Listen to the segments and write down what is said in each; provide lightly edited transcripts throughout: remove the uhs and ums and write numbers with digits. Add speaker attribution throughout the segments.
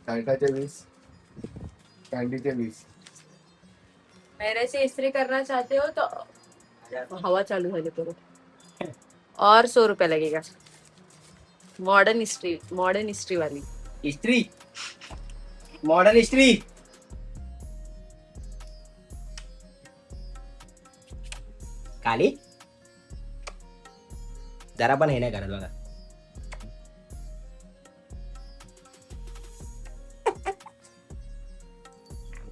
Speaker 1: शर्टाचे 20, कॅन्डीचे 20.
Speaker 2: मेरे से इस्त्री करना चाहते हो तो हवा चालू झाली परत. और 100 रुपया लगेगा. मॉडर्न इस्त्री वाली.
Speaker 3: इस्त्री, मॉडर्न इस्त्री. काली जरा पण हे नाही करत बघा.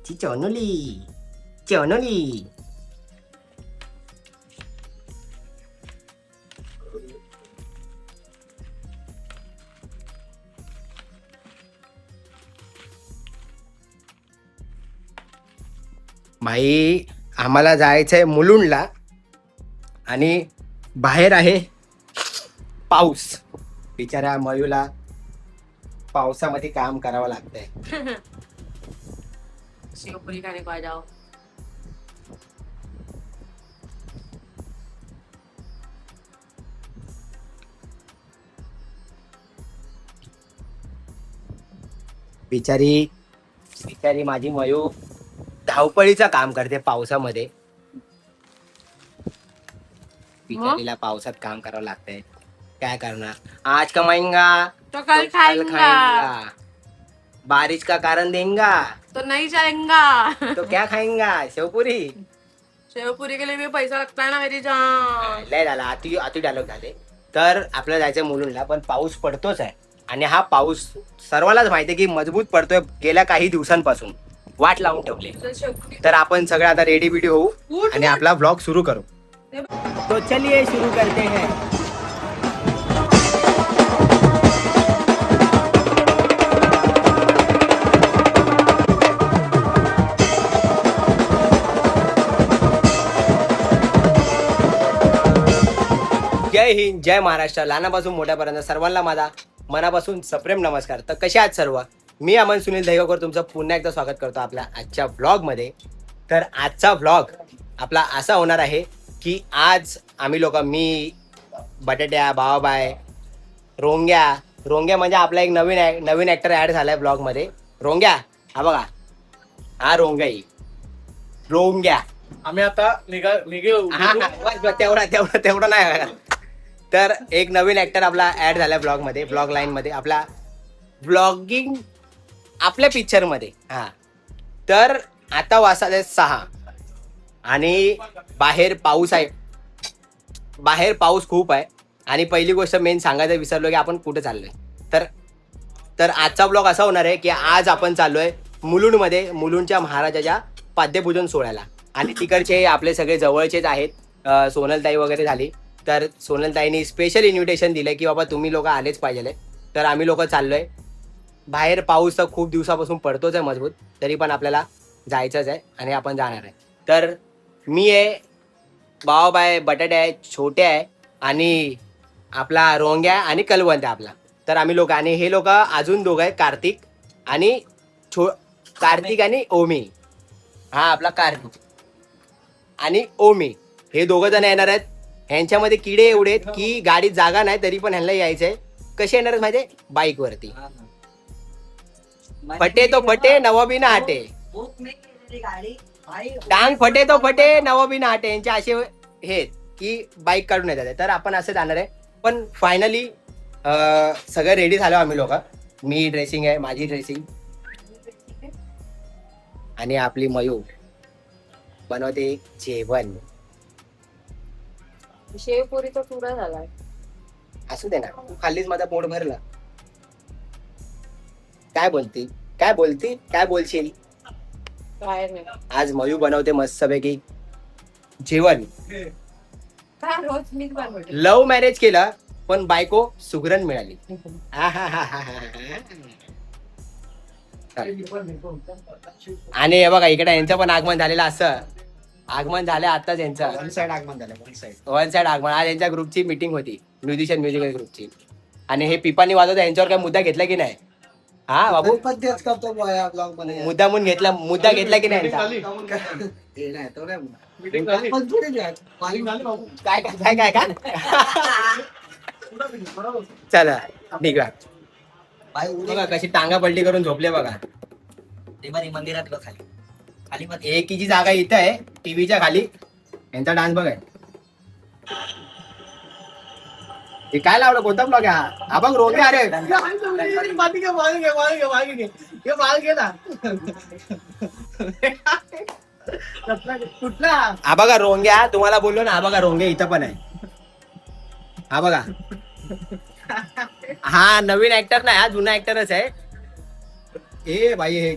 Speaker 3: आमची चोनोली. भाई आम्हाला जायचंय मुलुंडला आणि बाहेर आहे पाऊस. बिचाऱ्या मयूला पावसामध्ये काम करावं लागतंय.
Speaker 2: शेवपुरी खाने को आ जाओ.
Speaker 3: बिचारी माझी मयू धावपळीचं काम करते पावसामध्ये. बिचारीला पावसात काम करावं लागतंय. काय करणार, आज कमाएंगा
Speaker 2: तो कल खाएंगा.
Speaker 3: बारिश का कारण देंगा
Speaker 2: तो नहीं जाएगा.
Speaker 3: तो क्या खाएंगा. शेवपुरी.
Speaker 2: शेवपुरी के लिए भी पैसा लगता है ना मेरी जान.
Speaker 3: लय झाला, अति डायलॉग झाले. तर आपल्याला जायचं मुलुंडला, पण पाऊस पडतोच आहे. आणि हा पाऊस सर्वांनाच माहिती आहे की मजबूत पडतोय. गेल्या काही दिवसांपासून वाट लावून ठेवले. तर आपण सगळे आता रेडी बिडी होऊ आणि आपला ब्लॉग सुरू करू. तो चलिए शुरू करते हैं. जय हिंद, जय महाराष्ट्र. लहानापासून मोठ्यापर्यंत सर्वांना माझा मनापासून सप्रेम नमस्कार. तर कसे आहात सर्व? मी अमन सुनील दहिगावकर तुमचं पुन्हा एकदा स्वागत करतो आपल्या आजच्या व्लॉगमध्ये. तर आजचा व्लॉग आपला असा होणार आहे की आज आम्ही लोक, मी, बटाट्या, भावाबाई, रोंग्या म्हणजे आपला एक नवीन ऍक्टर ऍड झालाय ब्लॉगमध्ये. रोंग्या, हा बघा, हा रोंग्या.
Speaker 1: आम्ही आता
Speaker 3: तेवढा नाही. तर एक नवीन ऍक्टर आपला ऍड झालाय ब्लॉगमध्ये, ब्लॉग लाईन मध्ये, आपला ब्लॉगिंग आपल्या पिक्चर मध्ये. हा, तर आता वाजले 6 आणि बाहेर पाऊस आहे. बाहेर पाऊस खूप आहे. आणि पहिली गोष्ट मेन सांगायचं विसरलो की आपण कुठे चाललोय. तर आजचा ब्लॉग असा होणार आहे की आज आपण चाललोय मुलुंडमध्ये, मुलुंडच्या महाराजाच्या पाद्यपूजन सोहळ्याला. आणि तिकडचे आपले सगळे जवळचेच आहेत. सोनलताई वगैरे झाली. तर सोनलताईंनी स्पेशल इन्व्हिटेशन दिलंय की बाबा तुम्ही लोक आलेच पाहिजे. तर आम्ही लोक चाललोय. बाहेर पाऊस तर खूप दिवसापासून पडतोच आहे मजबूत, तरी पण आपल्याला जायचंच आहे आणि आपण जाणार आहे. तर मी आहे, बाबाबाई, बटाटे आहे, छोटे आहे आणि आपला रोंग्या आणि कलवंत आहे आपला. तर आम्ही लोक, आणि हे लोक अजून दोघं आहेत, कार्तिक आणि ओमी. हा आपला कार्तिक आणि ओमी, हे दोघं जण येणार आहेत. ह्यांच्यामध्ये किडे एवढे आहेत की गाडीत जागा नाही, तरी पण ह्यांना यायचंय. कसे येणार आहेत माहितीये? बाईक वरती. फटे तो फटे नवाबी ना हटे, डांग फटे तो फटे नवाबी ना हटे. यांचे असे हे की बाईक काढून येतात. तर आपण असं जाणार आहे. पण फायनली सगळं रेडी झालो आम्ही लोक. मी ड्रेसिंग आहे, माझी ड्रेसिंग, आणि आपली मयू बनवते जेवण.
Speaker 2: शेवपुरी तो पुरा झालाय.
Speaker 3: असू दे ना, तू खाल्लीच, माझा पोट भरला. काय बोलशील?
Speaker 2: बाहेर नाही.
Speaker 3: आज मयू बनवते मस्तपैकी जेवण.
Speaker 2: रोज मीच बनवते.
Speaker 3: लव्ह मॅरेज केलं पण बायको सुगरण मिळाली. आणि हे बघा इकडे यांचं पण आगमन झालेलं. असं आगमन झालं आताच यांचं. वन साइड आगमन. आज यांच्या ग्रुपची मीटिंग होती, म्युझिशियन म्युझिकल ग्रुपची. आणि हे पिपानी वाजवतं, यांच्यावर काय मुद्दा घेतला की नाही? हा बाबू, मुद्दा घेतला की नाही? काय चला निघा. बघा कशी टांगा पलटी करून झोपले बघा.
Speaker 4: मंदिरात बघ खाली खाली मग
Speaker 3: एकीची जागा इथं आहे टीव्हीच्या खाली. यांचा डान्स बघाय. हे काय लावलं कोणता ब्लॉग आहे हा बघ रोगे अरे कुठला हा बघा रोंग्या तुम्हाला बोललो ना. हा बघा रोंगे इथं पण आहे. हा बघा हा नवीन ऍक्टर नाही हा जुना ऍक्टरच आहे. ए बाई हे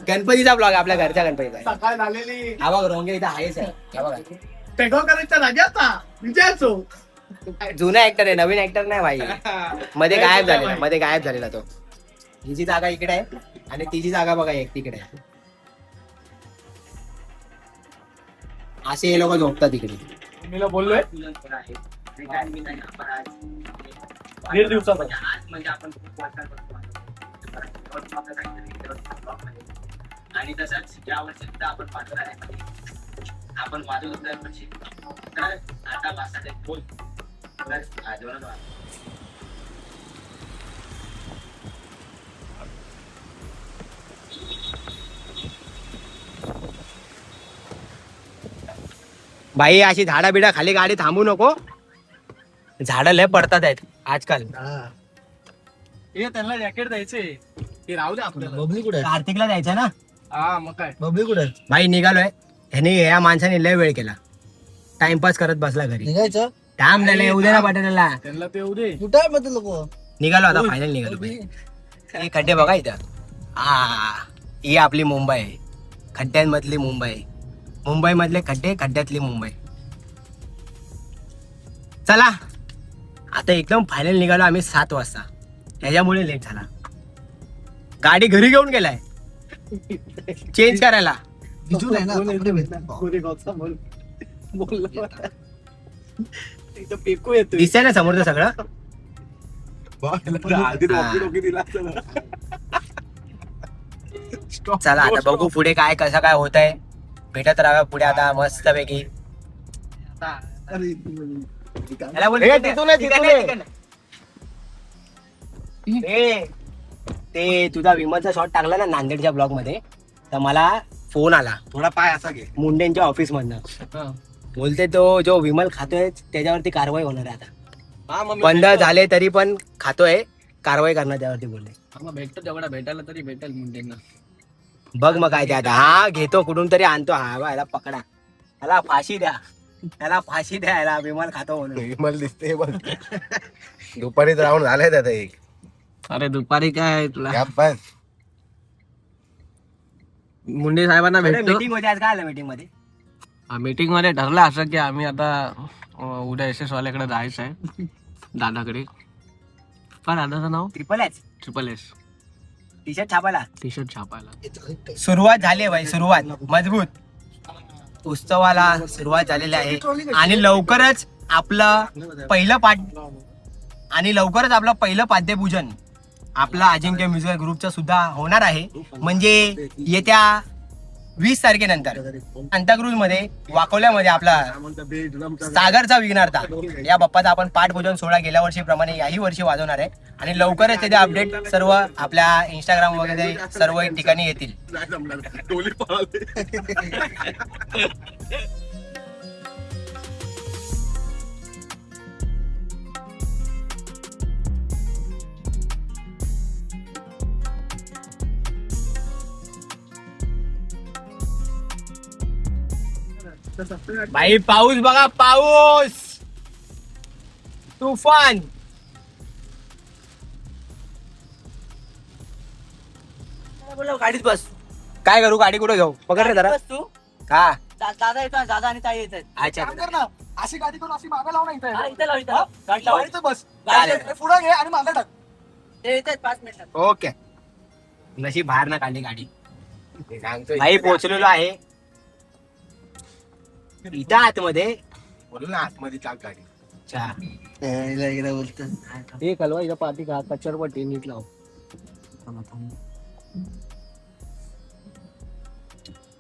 Speaker 3: गणपतीचा ब्लॉग आपल्या घरच्या गणपतीचा आहे.
Speaker 1: सकाळ झालेली
Speaker 3: हा बघ रोंगे इथं आहेच आहे. हा बघा
Speaker 1: पेगोकरांच्या राजाचा विजयाचो
Speaker 3: जुना ऍक्टर आहे नवीन ऍक्टर नाही भाई. मध्ये गायब झालेला तो. हिची जागा इकडे आहे आणि तिची जागा बघा एक तिकडे आहे. असे हे लोक झोपतात इकडे.
Speaker 1: मी बोललोय दीड दिवसाचा
Speaker 4: म्हणजे आपण आणि तसंच या वर्षी सुद्धा आपण पाठवणार आहे. आपण वाजवत तर आता वाजता बोल
Speaker 3: भाई अशी झाडा बिडा खाली गाडी थांबू नको. झाडं लय पडतात आहेत आजकाल.
Speaker 1: त्यांना जॅकेट द्यायचे ते राहू दे आपल्याला.
Speaker 4: बबली कुठे
Speaker 3: कार्तिकला जायचं ना.
Speaker 1: हा मग काय
Speaker 4: बबली कुठे
Speaker 3: भाई निघालोय. ह्याने या माणसाने लय वेळ केला. टाइमपास करत बसला घरी.
Speaker 4: निघायचं
Speaker 3: थांब नाही उद्या ना पाठवलेला.
Speaker 1: त्यांना ते येऊ दे.
Speaker 4: कुठे आहे मग लोक
Speaker 3: निघालो आता फायनल निघालो. हे खड्डे बघा इथं. ही आपली मुंबई आहे. खड्ड्यांमधली मुंबई. मुंबई मधले खड्डे खड्ड्यातली मुंबई. चला आता एकदम फायनल निघालो आम्ही 7 वाजता. त्याच्यामुळे लेट झाला. गाडी घरी घेऊन गेलाय चेंज करायला.
Speaker 4: बिजू आहे ना कपडे भेटणार.
Speaker 1: पेकू येतो
Speaker 3: दिसतंय ना समोरचं सगळं. चला आता बघू पुढे काय कसं काय होत आहे. भेटत राहा पुढे आता मस्त पैकी. ते तुझा विमलचा शॉट टाकला ना नांदेडच्या ब्लॉग मध्ये तर मला फोन आला
Speaker 1: थोडा पाय असा घे.
Speaker 3: मुंडेंच्या ऑफिस मधनं. बोलते तो जो विमल खातोय त्याच्यावरती कारवाई होणार आहे आता. बंद झाले तरी पण खातोय कारवाई करणार त्यावरती बोलले.
Speaker 4: भेटतो तेवढा भेटायला तरी भेटेल मुंडेंना.
Speaker 3: बघ मग काय ते आता. हा घेतो कुठून तरी आणतो. हा बा याला पकडा. याला फाशी द्या. याला फाशी द्या. याला विमल खातो म्हणून.
Speaker 1: विमल दिसते बघ. दुपारीच राऊंड झालाय त्याचा एक.
Speaker 4: अरे दुपारी काय तुला
Speaker 1: या पण
Speaker 4: मुंडे साहेबांना भेटतो.
Speaker 3: मीटिंग मध्ये आज काय आलं मीटिंग मध्ये.
Speaker 4: मीटिंग मध्ये ठरलं असं की आम्ही आता उद्या एस वाल्याकडे जायचं आहे दादाकडे. काय दादाचं नाव
Speaker 3: ट्रिपल एस टी शर्ट छापायला.
Speaker 4: टी शर्ट छापायला
Speaker 3: सुरुवात झाली भाई. सुरुवात मजबूत. उत्सवाला सुरुवात झालेली आहे आणि लवकरच आपलं पहिलं पाद्यपूजन आपला अजिंक्य म्युझिक ग्रुपचं सुद्धा होणार आहे. म्हणजे येत्या 20 तारखेनंतर सांताक्रूज मध्ये वाकोल्यामध्ये आपला सागरचा विघ्नार्था या बाप्पाचा आपण पाठपूजन सोहळा गेल्या वर्षीप्रमाणे याही वर्षी वाजवणार आहे. आणि लवकरच त्याचे अपडेट सर्व आपल्या इंस्टाग्राम वगैरे सर्व ठिकाणी येतील. भाई पाऊस बघा. पाऊस तुफान.
Speaker 4: गाडीत बस.
Speaker 3: काय करू गाडी कुठे घेऊ. पकड रे जरा.
Speaker 4: तू
Speaker 3: का
Speaker 4: दादा येतो. दादा आणि ताई येत
Speaker 3: अच्छा
Speaker 1: ना अशी गाडी करून अशी मागे लावून
Speaker 4: आहेत.
Speaker 1: बस
Speaker 3: चालेल.
Speaker 1: पुढे घे आणि मागे टाक.
Speaker 4: ते येतात 5 मिनिटात.
Speaker 3: ओके. नशीब बाहेर ना काढली गाडी. भाई पोहोचलेलो आहे इथं आतमध्ये.
Speaker 1: बोलू ना आतमध्ये टाक गाडी.
Speaker 4: ते कलवा इथं पाठी का कच्चर पट्टी नीट लाव.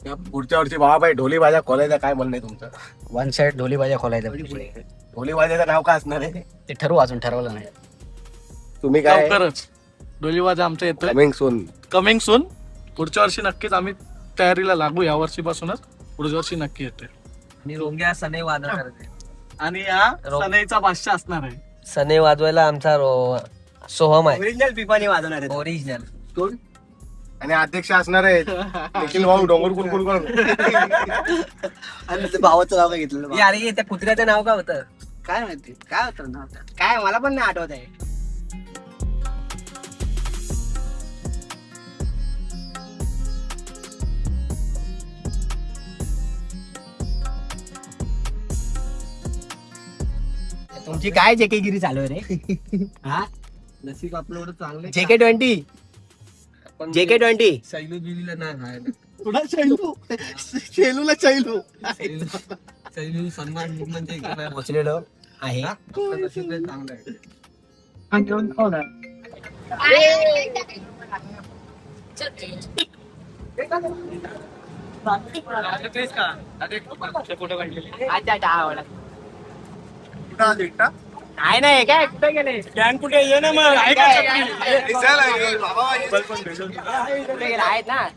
Speaker 1: या पुढच्या वर्षी बाबाभाई ढोली भाज्या खोलायचा काय म्हणणं आहे तुमचं.
Speaker 4: 1 साइड ढोली भाज्या खोलायचं.
Speaker 1: ढोली भाज्याचं नाव काय असणार आहे.
Speaker 4: ते ठरवू अजून ठरवलं नाही.
Speaker 1: तुम्ही काय
Speaker 5: लवकरच डोलीबाजा आमच्या येतोय
Speaker 1: कमिंग सून.
Speaker 5: Coming soon. पुढच्या वर्षी नक्कीच आम्ही तयारीला लागू. या वर्षीपासूनच पुढच्या वर्षी नक्की येतोय.
Speaker 4: आणि रोंग्या सनई वादळ करते.
Speaker 5: आणि या सनईचा बादशाह असणार आहे.
Speaker 4: सनई वाजवायला आमचा सोहम आहे.
Speaker 3: ओरिजिनल पिपाणी वाजवणार आहे.
Speaker 4: ओरिजिनल.
Speaker 1: आणि अध्यक्ष असणार आहे निखिल भाऊ डोंगर कुरकुर.
Speaker 3: आणि भावाचं नाव काय घेतलं?
Speaker 4: अरे त्या कुत्र्याचं नाव काय होतं?
Speaker 3: काय माहिती काय होतं ना? काय मला पण नाही आठवत आहे. तुमची काय जेकेगिरी चालू आहे रे? हा
Speaker 4: नशीब आपलं एवढं चांगलं.
Speaker 3: JK20 JK20
Speaker 4: शैलू बिलीला नाही खायला.
Speaker 5: पुन्हा शैलू. शैलूला शैलू.
Speaker 4: शैलू सन्मान म्हणजे
Speaker 3: पोचलेलो आहे.
Speaker 4: नशीब लय चांगलं आहे.
Speaker 3: नाही नाही काय कुठे गेले?
Speaker 5: कुठे ये ना मग.
Speaker 3: कुठे गेले आहेत ना?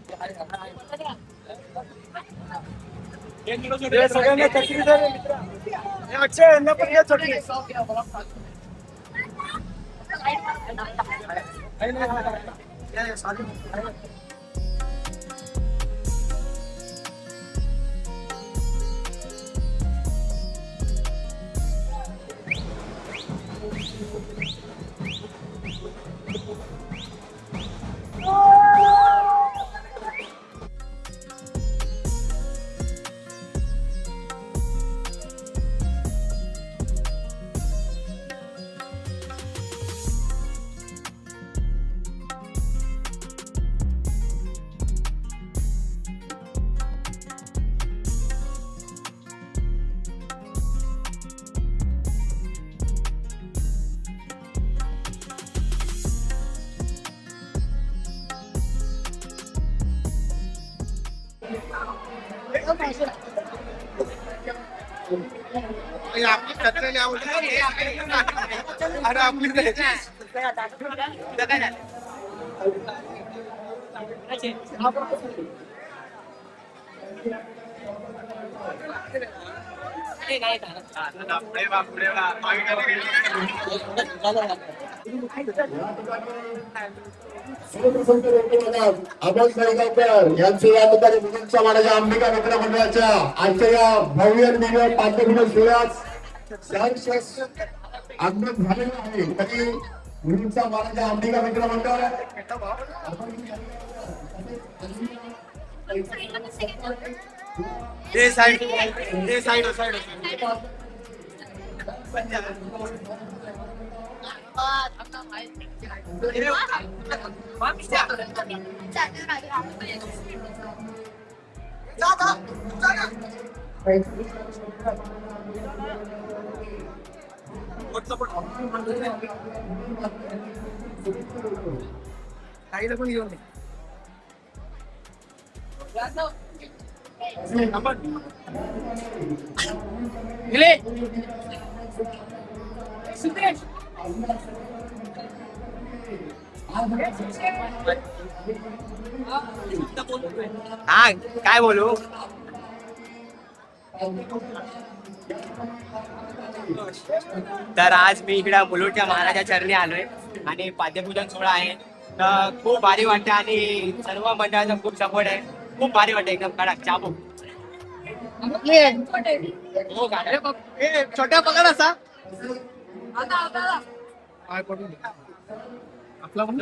Speaker 6: अमोल साईगावकर यांचे या ठिकाणी मुलींच्या मानाच्या अंबिका मित्र मंडळाच्या आजच्या या भव्य दिव्य पाठ्यक्रम सोहळ्यात आगमन झालेलं आहे. तरी मुलींच्या मानाच्या अंबिका मित्र मंडळ
Speaker 3: हा काय बोलू? तर आज मी इकडे मुलुंडच्या महाराजा चरणी आलोय आणि पाद्यपूजन सोहळा आहे. तर खूप भारी वाटतं आणि सर्व मंडळाचा खूप सपोर्ट आहे. खूप भारी वाटतं एकदम कडक चाबूक. हो छोट्या पकड असा
Speaker 5: आपला पण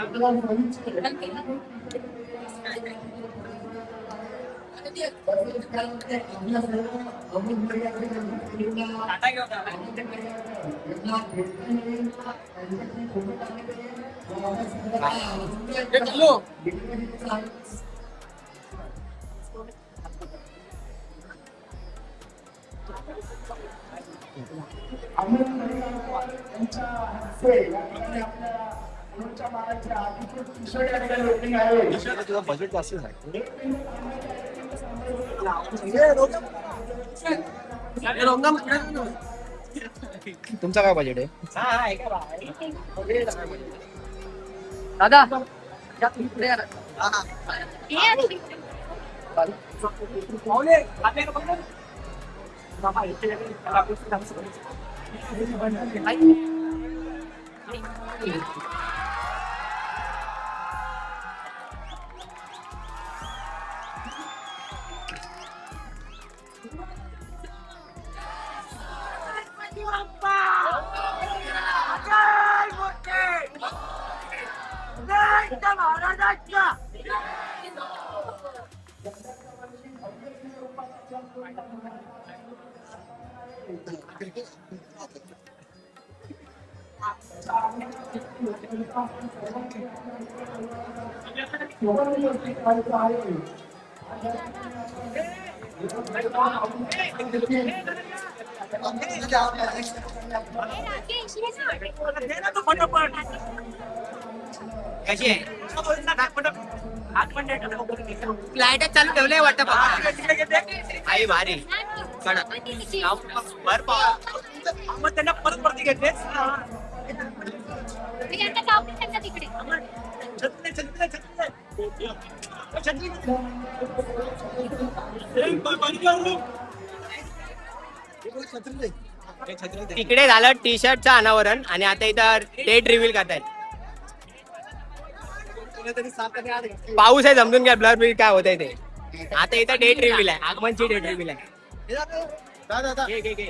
Speaker 1: बजेट जास्त आहे.
Speaker 3: तुमचा काय बजेट आहे?
Speaker 4: दादा
Speaker 3: कशी आहे लाईट चालू ठेवलंय वाटतं आई भारी त्यांना परत परत घेतले तिकडे झालं टी शर्टचं अनावरण आणि आता इथं डेट रिव्हील करतायत. पाऊस आहे समजून घ्या ब्लर बिल काय होत आहे ते. आता इथं डेट रिव्हील आहे आगमनची डेट रिव्हील आहे. घे, घे, घे.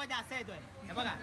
Speaker 3: मध्ये असं येतोय हे बघा.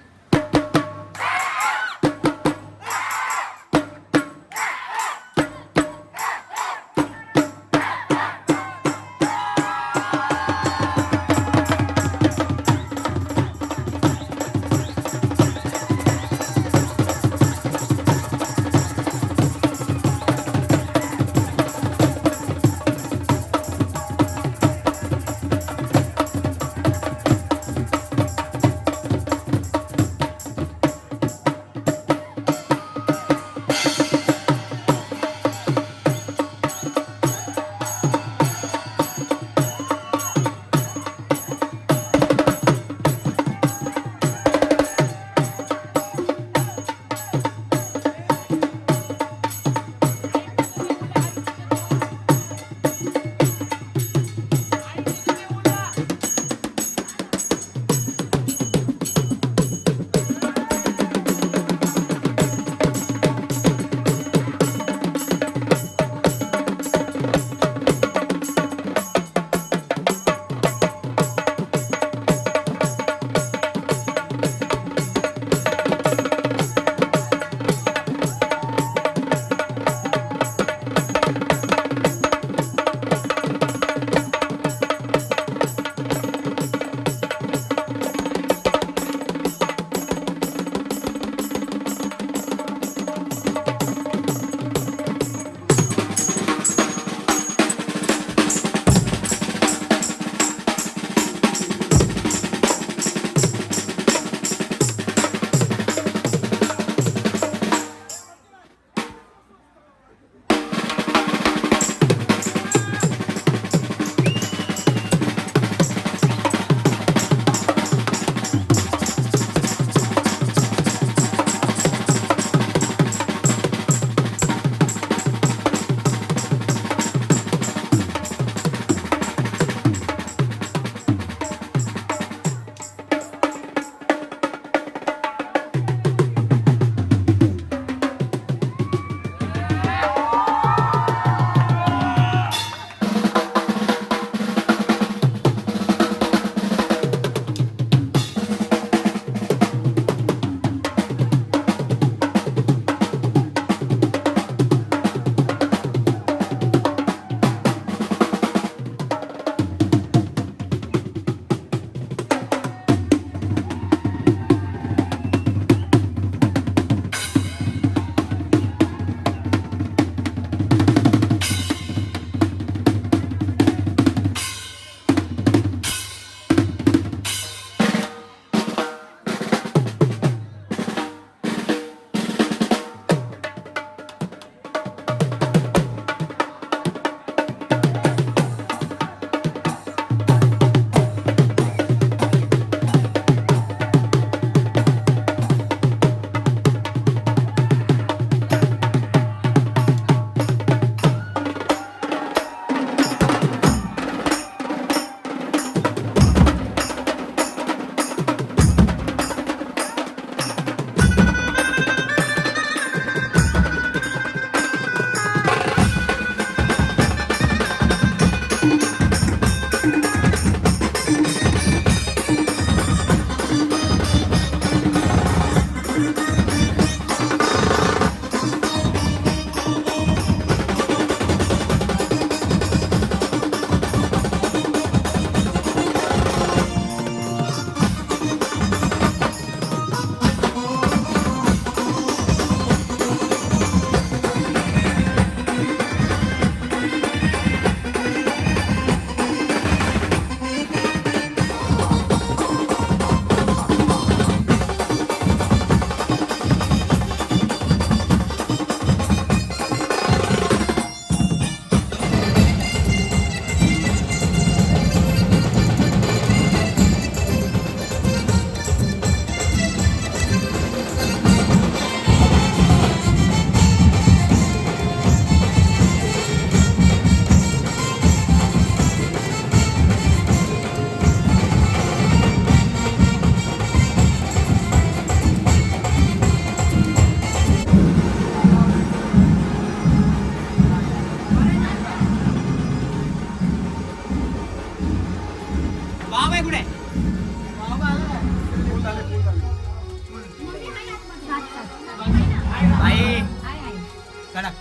Speaker 3: कडक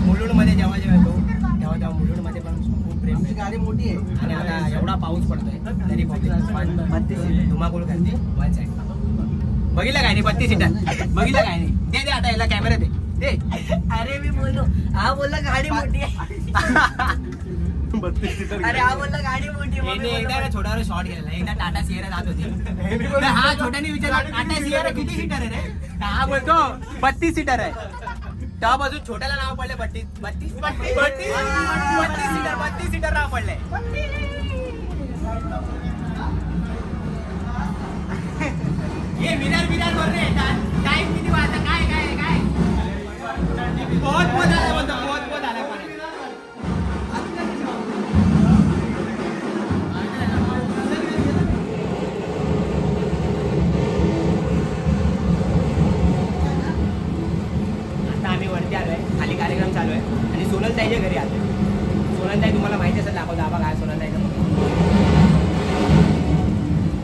Speaker 3: मुलुंडमध्ये जेव्हा येतो तेव्हा मुलुंडमध्ये पण खूप प्रेम गाडी मोठी आहे आणि आता एवढा पाऊस पडतोय तरी धुमाकूळ करते वन साईड. बघितलं काय नाही 32 सीटर बघितलं काय नाही. दे आता याला कॅमेरा दे. अरे मी बोललो हा बोलला गाडी मोठी आहे. अरे हा बोलला गाडी मोठी आहे. एकदा छोटा शॉट गेला एकदा टाटा सिएरा जात होती. हा छोट्याने विचारला टाटा सिएरा किती सीटर आहे रे. हा बोलतो 32 सीटर आहे. तेव्हापासून छोट्याला नाव पडले 32 सीटर नाव पडले. ये विनर बोल रहे टाइम किती वाजता काय बहुत आला बोलतो बहुत आला पण आता आम्ही वरती आलोय खाली कार्यक्रम चालू आहे आणि सोनलताईच्या घरी आलोय. सोनलताई तुम्हाला माहिती असेल दाखवतो आबा काय सोनलताईचं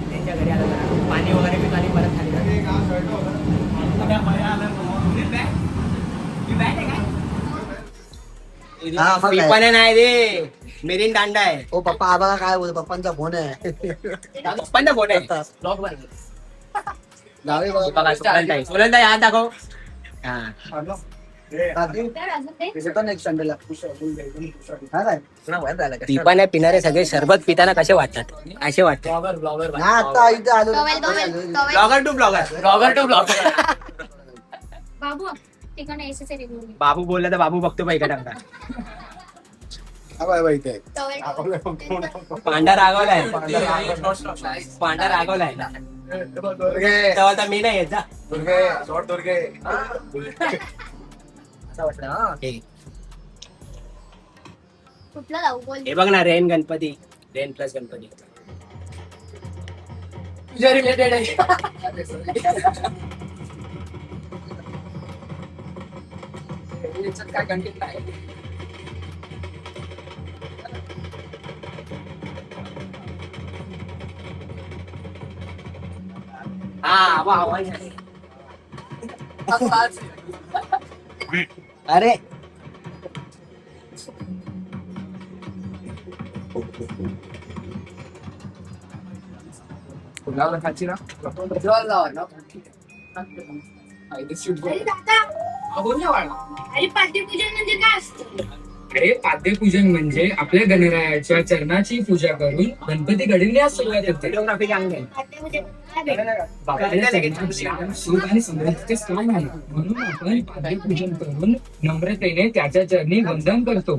Speaker 3: त्यांच्या घरी आलं जरा पाणी वगैरे पितो आणि परत खाली पिपाने नाही रे मेरीन दांडा आहे.
Speaker 7: ओ पप्पा आबा काय बोलतो पप्पांचा फोन आहे.
Speaker 3: पप्पांचा फोन आहे. सोनलताई हात दाखव. पिपाने पिणारे सगळे सरबत पिताना कसे वाटतात असे वाटतात.
Speaker 7: आता इथे आलो
Speaker 3: ब्लॉगर टू ब्लॉगर.
Speaker 8: बाबू तिकडे एसीचे रिव्ह्यू
Speaker 3: बाबू बोलला तर बाबू बघतो बाई टाकता. पांढरा रागवलाय तेव्हा तर मी नाही येत जा.
Speaker 8: कुठला लावू बोल.
Speaker 3: हे बघ ना rain Ganpati rain plus Ganpati तुझ्या रिलेटेड आहे. काय कंटेंट आहे
Speaker 7: अरे
Speaker 8: अरे दादा अरे पाद्यपूजन म्हणजे काय असतं.
Speaker 9: अरे पाद्यपूजन म्हणजे आपल्या गणरायाच्या चरणाची पूजा करून गणपती घडविण्यास सुरुवात होते.
Speaker 3: फोटोग्राफी चांगली आहे.
Speaker 8: पाद्यपूजन
Speaker 9: सुख आणि समृद्धीचे स्थान आहे म्हणून आपण पाद्यपूजन करून नम्रतेने त्याच्या चरणी वंदन करतो.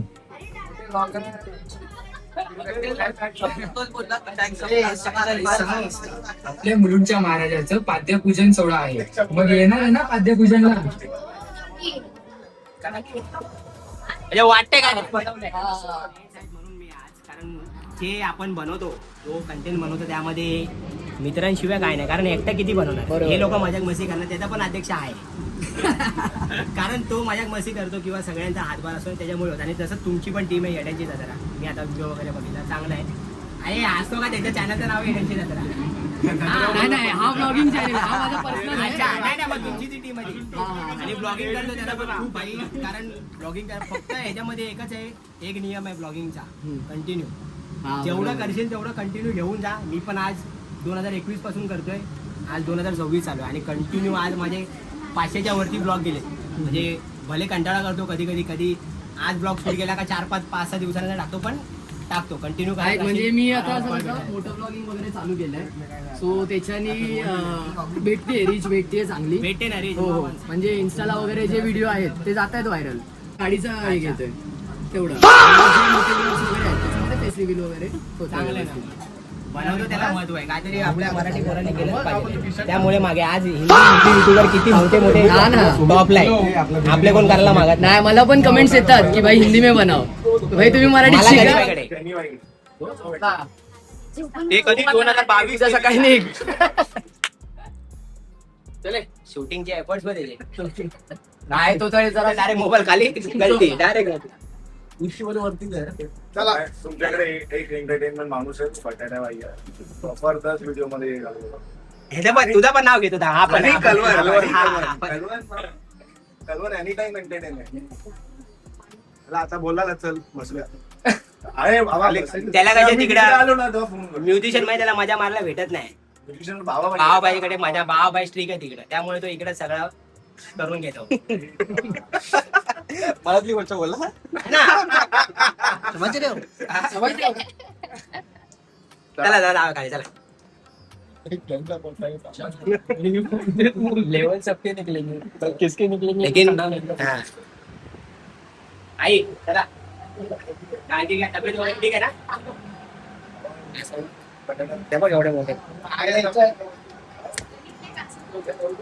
Speaker 9: आपल्या मुलुंडच्या महाराजाचं पाद्यपूजन सोहळा आहे. मग येणार आहे ना पाद्यपूजनला.
Speaker 3: म्हणजे वाटते काय म्हणून मी आज कारण जे आपण बनवतो जो कंटेंट बनवतो त्यामध्ये मित्रांशिवाय काय नाही. कारण एकटा किती बनवणार हे लोक मजाक मस्ती करणार त्याचा पण अध्यक्ष आहे. कारण तो मजाक मस्ती करतो किंवा सगळ्यांचा हातभार असतो त्याच्यामुळे होत. आणि तसं तुमची पण टीम आहे येड्यांची जत्रा. मी आता व्हिडिओ वगैरे बघितला चांगला आहे. अरे असतो का त्याच्या चॅनलचं नाव येड्यांची जत्रा.
Speaker 2: नाही हा ब्लॉगिंग चॅनल हा माझा पर्सनल आहे.
Speaker 3: अच्छा नाही नाही मग तुमची ती टीम आहे आणि ब्लॉगिंग करतो त्याला पण खूप आहे. कारण ब्लॉगिंग फक्त ह्याच्यामध्ये एकच आहे एक नियम आहे ब्लॉगिंगचा कंटिन्यू जेवढं करशील तेवढं कंटिन्यू घेऊन जा. मी पण आज 2021 पासून करतोय आज 2026 चालू आहे आणि कंटिन्यू आज माझे 500च्या वरती ब्लॉग गेले. म्हणजे भले कंटाळा करतो कधी आज ब्लॉग सुरू केला का 4-5-6 दिवसांना टाकतो पण टाकतो कंटिन्यू.
Speaker 2: म्हणजे मी आता मोठं ब्लॉगिंग वगैरे चालू केलंय सो त्याच्यानी भेटते रीच भेटते चांगली
Speaker 3: भेटते ना रे.
Speaker 2: हो म्हणजे इन्स्टाला वगैरे जे व्हिडिओ आहेत ते जात आहेत व्हायरल. गाडीचा हे घेतोय तेवढं फेस रिव्हिल वगैरे
Speaker 3: चांगलं आहे ना. बनवतो त्याला महत्व आहे काहीतरी आपल्या मराठी पोरांनी केलं पाहिजे. त्यामुळे मागे आज हिंदी युट्यूबर किती मोठे टॉपला आहे आपले कोण करायला मागत
Speaker 2: नाही. मला पण कमेंट्स येतात की भाई हिंदी में बनाव भाई तुम्ही मराठी शिका.
Speaker 3: ते कधी 2022 सकाळी नाही चले शूटिंगचे एफर्ट्स मध्ये
Speaker 2: नाही तो तर जरा
Speaker 3: डायरेक्ट मोबाईल खाली गलती डायरेक्ट
Speaker 1: चला तुमच्याकडे एक एंटरटेनमेंट माणूस आहे फटाटा बाई प्रॉपर 10 व्हिडिओ मध्ये
Speaker 3: तुझा पण नाव घेतो हा पण
Speaker 1: कलवर एनी टाइम एंटरटेन आहे. त्याला आता बोलायला चल बसूया. अरे बाबा
Speaker 3: त्याला कसं
Speaker 1: आम्ही
Speaker 3: तिकडं
Speaker 1: आलो ना तेव्हा फोन करू.
Speaker 3: म्युझिशियन मध्ये त्याला मजा मारायला भेटत नाही.
Speaker 1: म्युझिशियन बाबा
Speaker 3: भावाबाईकडे माझ्या भावाबाई स्ट्रीक आहे तिकडे, त्यामुळे तो इकडे सगळं करून घेतो.
Speaker 4: मराठी गोष्ट बोलला
Speaker 3: चला चला खाली चला.
Speaker 9: लेवल सबके निकलेंगे पर किसके निकलेंगे
Speaker 3: लेकिन हाँ. आई चला काय ठीक आहे, तब्येत वगैरे ठीक आहे ना? ते बघ एवढे मोठे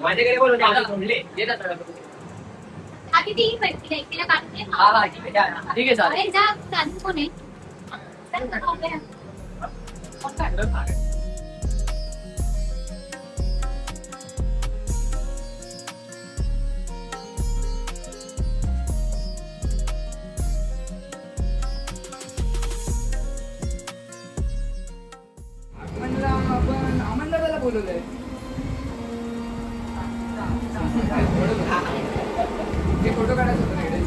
Speaker 3: माझ्याकडे बोलू दे, आम्ही सोडले.
Speaker 8: आधी ती पैकी एकटीला काढते.
Speaker 2: हा हा ठीक आहे ठीक आहे चालेल.
Speaker 8: अरे जा काढून कोण आहे? चल, जाऊया.
Speaker 9: आपण अमनदादाला बोलवलंय. ते फोटो काढायचं होतं ना इकडे.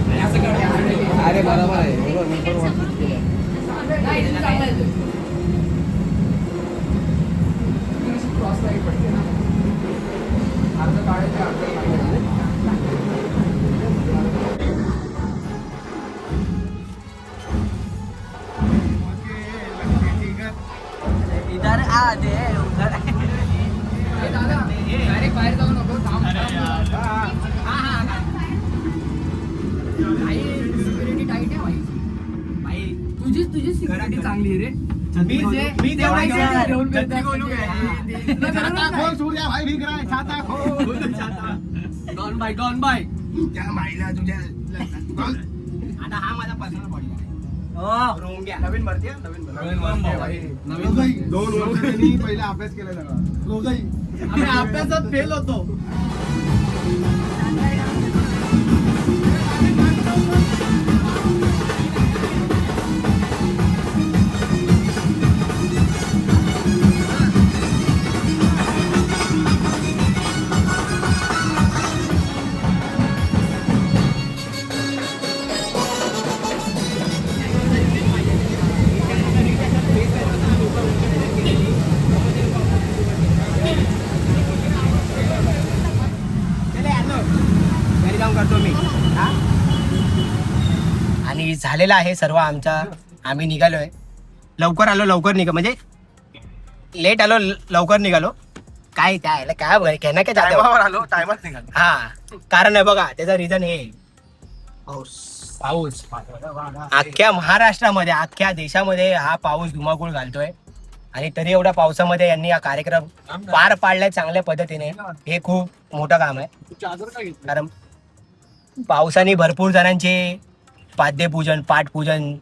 Speaker 9: आणि असं काढायचं.
Speaker 4: अरे बरोबर आहे.
Speaker 9: नाही, इथे चांगलं आहे ते. ती अशी क्रॉस लाईट पडते ना. अर्ध काढायचं, अर्ध काढायचं.
Speaker 3: इधर आ दे उधर.
Speaker 9: ए दादा, डायरेक्ट बाहेर जाऊ नको. थांब, थांब. भाई, सिक्युरिटी टाईट आहे भाई. तुझी सिक्युरिटी चांगली आहे रे. मी तेवढा घेऊन
Speaker 4: डॉन बाय डॉन बाय.
Speaker 3: आता हा माझा पर्सनल बॉडी रूम घ्या.
Speaker 5: नवीन भरती आहे, नवीन भरती. 2 वर्ष त्यांनी पहिला अभ्यास केला सगळा. आम्ही अभ्यासात फेल होतो.
Speaker 3: घरी जाऊन करतो मी. हा? आणि झालेलं आहे सर्व आमचा. आम्ही निघालोय. लवकर आलो लवकर निघा म्हणजे लेट आलो लवकर निघालो. काय काय काय कहना काय जाते
Speaker 1: टायमावर आलो, टायमात निघालो.
Speaker 3: हा कारण आहे बघा त्याचं रिझन हे
Speaker 4: पाऊस.
Speaker 3: अख्ख्या महाराष्ट्रामध्ये अख्ख्या देशामध्ये हा पाऊस धुमाकूळ घालतोय आणि तरी एवढ्या पावसामध्ये यांनी हा कार्यक्रम पार पाडलाय चांगल्या पद्धतीने. हे खूप मोठं काम आहे कारण पावसाने भरपूर जणांचे पाद्यपूजन पाठपूजन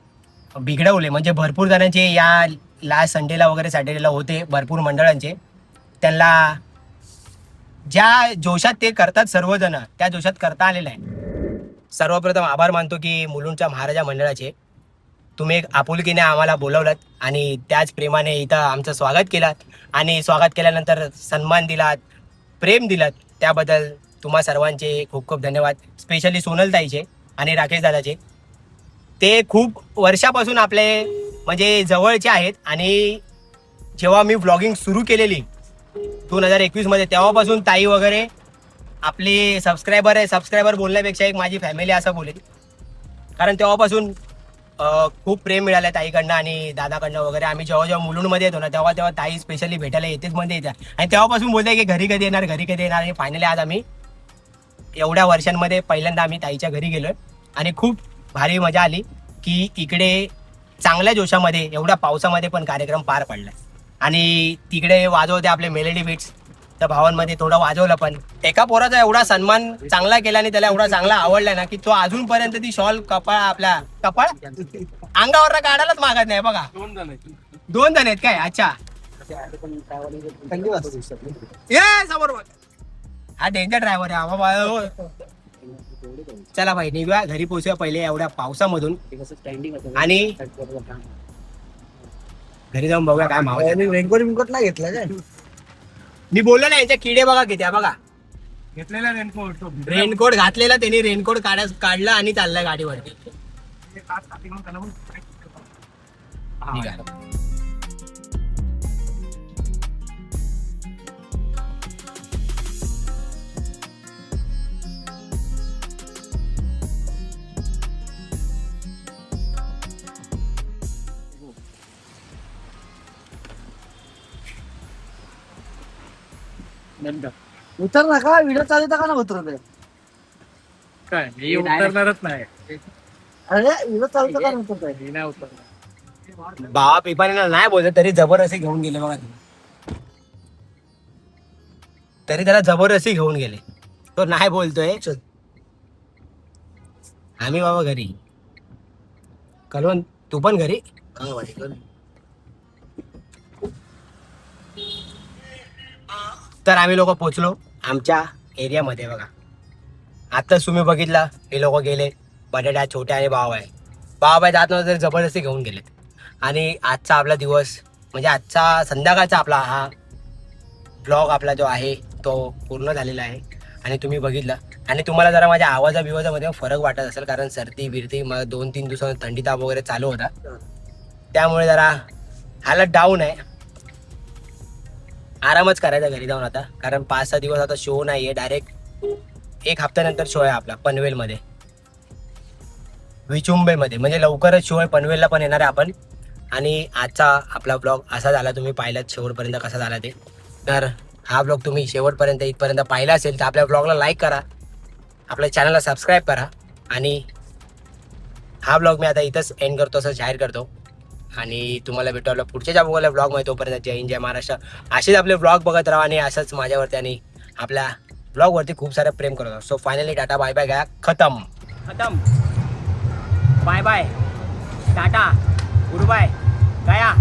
Speaker 3: बिघडवले. म्हणजे भरपूर जणांचे या लास्ट संडेला वगैरे सॅटर्डेला होते भरपूर मंडळांचे. त्यांना ज्या जोशात ते करतात सर्वजण त्या जोशात करता आलेलं आहे. सर्वप्रथम आभार मानतो की मुलुंडच्या महाराजा मंडळाचे. तुम्ही एक आपुलकीने आम्हाला बोलवलात आणि त्याच प्रेमाने इथं आमचं स्वागत केलात आणि स्वागत केल्यानंतर सन्मान दिलात, प्रेम दिलात. त्याबद्दल तुम्हा सर्वांचे खूप खूप धन्यवाद. स्पेशली सोनलताईचे आणि राकेश दादाचे. ते खूप वर्षापासून आपले म्हणजे जवळचे आहेत आणि जेव्हा मी व्लॉगिंग सुरू केलेली 2021 मध्ये तेव्हापासून ताई वगैरे आपली सबस्क्रायबर आहे. सबस्क्रायबर बोलण्यापेक्षा एक माझी फॅमिली असं बोलेल. कारण तेव्हापासून खूप प्रेम मिळालं ताईकडनं आणि दादाकडनं वगैरे. आम्ही जेव्हा मुलुंडमध्ये येतो ना तेव्हा ताई स्पेशली भेटायला येतेच मध्ये येत्या आणि तेव्हापासून बोलते की घरी कधी येणार घरी कधी येणार. आणि फायनली आज आम्ही एवढ्या वर्षांमध्ये पहिल्यांदा आम्ही ताईच्या घरी गेलोय आणि खूप भारी मजा आली की इकडे चांगल्या जोशामध्ये एवढ्या पावसामध्ये पण कार्यक्रम पार पडलाय. आणि तिकडे वाजवते आपले मेलेडी बीट्स. त्या भावांमध्ये थोडं वाजवलं पण एका पोराचा एवढा सन्मान चांगला केला आणि त्याला एवढा चांगला आवडला ना की तो अजूनपर्यंत ती शॉल कपाळ अंगावर काढायलाच मागत नाही. बघा 2 जण आहेत काय. अच्छा ये समोर बघ. हा डेंजर ड्रायव्हर आहे बाबा. चला भाई निघूया घरी पोहोचूया पहिले एवढ्या पावसामधून आणि घरी जाऊन बघूया काय मावळ.
Speaker 7: रेनकोट बिनकोट नाही घेतला काय.
Speaker 3: मी बोललो ना यांच्या किडे बघा किती आहे बघा.
Speaker 1: घेतलेला रेनकोट
Speaker 3: रेनकोट घातलेला त्यांनी, रेनकोट काढला आणि चालला गाडीवरती. निघाला.
Speaker 7: उतर ना का व्हिडिओ चालू का ना उतरत
Speaker 1: काय मी उतरणारच नाही.
Speaker 7: अरे व्हिडिओ चालू का ना उतरत
Speaker 1: मी नाही उतरणार.
Speaker 3: भावा पिपाणीला नाही बोलत तरी जबरदस्ती घेऊन गेले बघा तुम्ही. तरी त्याला जबरदस्ती घेऊन गेले. तो नाही बोलतोय. आम्ही बाबा घरी. कलवण तू पण घरी. तर आम्ही लोक पोचलो आमच्या एरियामध्ये बघा. आताच तुम्ही बघितला हे लोक गेले. बटाट्या छोट्या आणि भाव आहे जात नव्हतं तरी जबरदस्ती घेऊन गेलेत. आणि आजचा आपला दिवस म्हणजे आजचा संध्याकाळचा आपला हा ब्लॉग आपला जो आहे तो पूर्ण झालेला आहे. आणि तुम्ही बघितलं आणि तुम्हाला जरा माझ्या आवाजामध्ये फरक वाटत असेल कारण सर्दी बिर्दी मग 2-3 दिवसांनी थंडी ताप वगैरे चालू होता. त्यामुळे जरा हालत डाऊन आहे. आरामच करायचा घरी जाऊन आता कारण 5-6 दिवस आता शो नाही आहे. डायरेक्ट 1 हफ्त्यानंतर शो आहे आपला पनवेलमध्ये, विचुंबेमध्ये. म्हणजे लवकरच शो आहे. पनवेलला पण येणार आहे आपण. आणि आजचा आपला ब्लॉग असा झाला. तुम्ही पाहिलात शेवटपर्यंत कसा झाला ते. तर हा ब्लॉग तुम्ही शेवटपर्यंत इथपर्यंत पाहिला असेल तर आपल्या ब्लॉगला लाईक करा, आपल्या चॅनलला सबस्क्राईब करा. आणि हा ब्लॉग मी आता इथंच एंड करतो असं जाहीर करतो. आणि तुम्हाला भेटू आपल्या पुढच्या ब्लॉगमध्ये. तोपर्यंत जय हिंद जय महाराष्ट्र. असेच आपले ब्लॉग बघत राहा आणि असंच माझ्यावरती आणि आपल्या ब्लॉगवरती खूप सारं प्रेम करत राहा. So finally tata bye bye गया. खतम bye bye tata goodbye गया.